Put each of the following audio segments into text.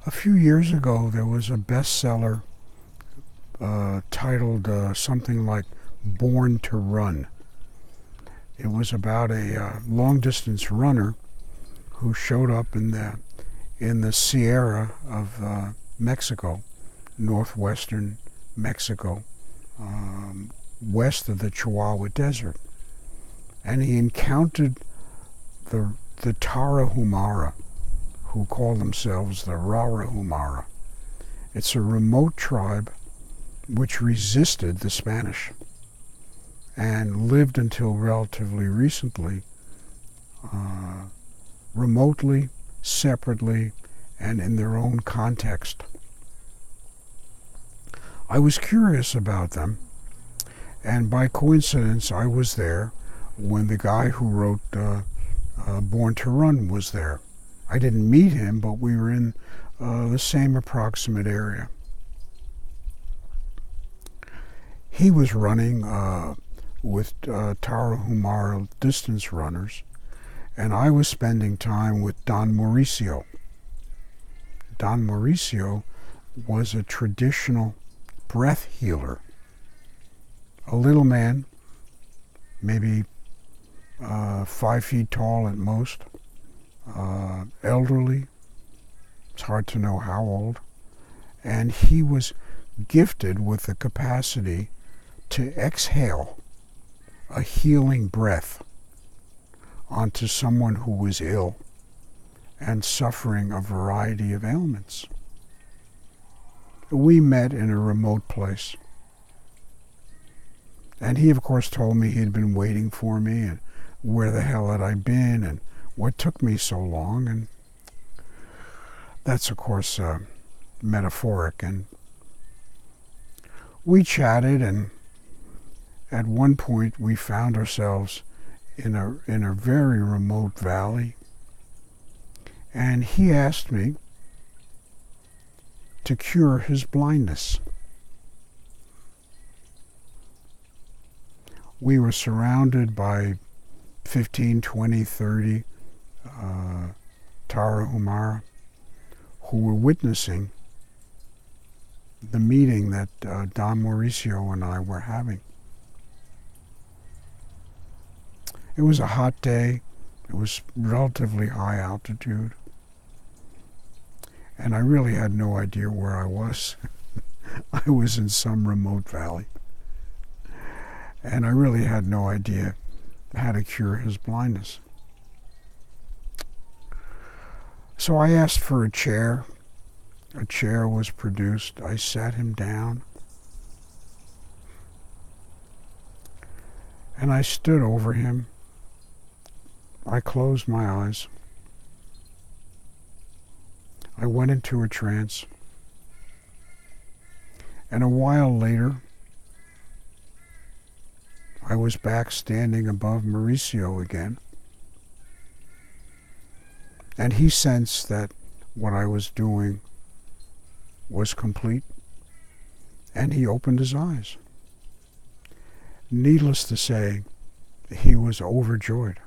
A few years ago, there was a bestseller titled something like Born to Run. It was about a long-distance runner who showed up in the Sierra of Mexico, northwestern Mexico, west of the Chihuahua Desert. And he encountered the Tarahumara, who call themselves the Rarahumara. It's a remote tribe which resisted the Spanish and lived until relatively recently remotely, separately, and in their own context. I was curious about them, and by coincidence I was there when the guy who wrote Born to Run was there. I didn't meet him, but we were in the same approximate area. He was running with Tarahumara distance runners, and I was spending time with Don Mauricio. Don Mauricio was a traditional breath healer. A little man, maybe 5 feet tall at most, elderly, it's hard to know how old, and he was gifted with the capacity to exhale a healing breath onto someone who was ill and suffering a variety of ailments. We met in a remote place. And he, of course, told me he'd been waiting for me and where the hell had I been and what took me so long. And that's, of course, metaphoric. And we chatted, and at one point we found ourselves in a very remote valley. And he asked me to cure his blindness. We were surrounded by 15, 20, 30 Tarahumara who were witnessing the meeting that Don Mauricio and I were having. It was a hot day. It was relatively high altitude. And I really had no idea where I was. I was in some remote valley. And I really had no idea how to cure his blindness. So I asked for a chair. A chair was produced. I sat him down. And I stood over him. I closed my eyes. I went into a trance. And a while later, I was back standing above Mauricio again. And he sensed that what I was doing was complete. And he opened his eyes. Needless to say, he was overjoyed.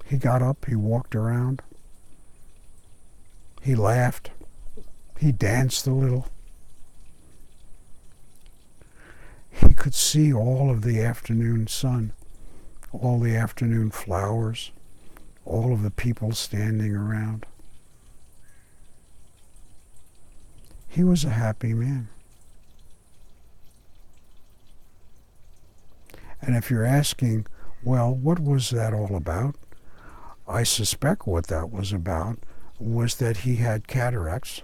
He got up, he walked around, he laughed, he danced a little. He could see all of the afternoon sun, all the afternoon flowers, all of the people standing around. He was a happy man. And if you're asking, well, what was that all about? I suspect what that was about was that he had cataracts,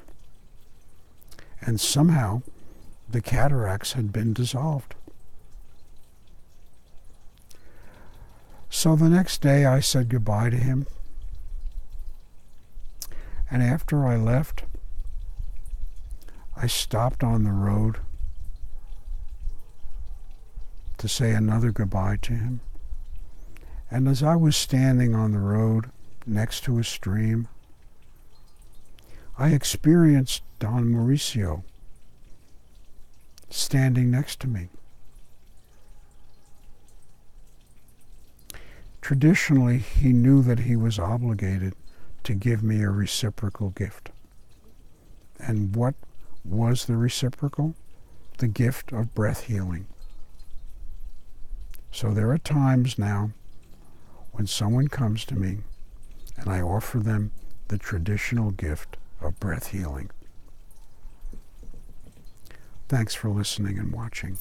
and somehow the cataracts had been dissolved. So the next day I said goodbye to him, and after I left, I stopped on the road to say another goodbye to him. And as I was standing on the road next to a stream, I experienced Don Mauricio standing next to me. Traditionally, he knew that he was obligated to give me a reciprocal gift. And what was the reciprocal? The gift of breath healing. So there are times now when someone comes to me and I offer them the traditional gift of breath healing. Thanks for listening and watching.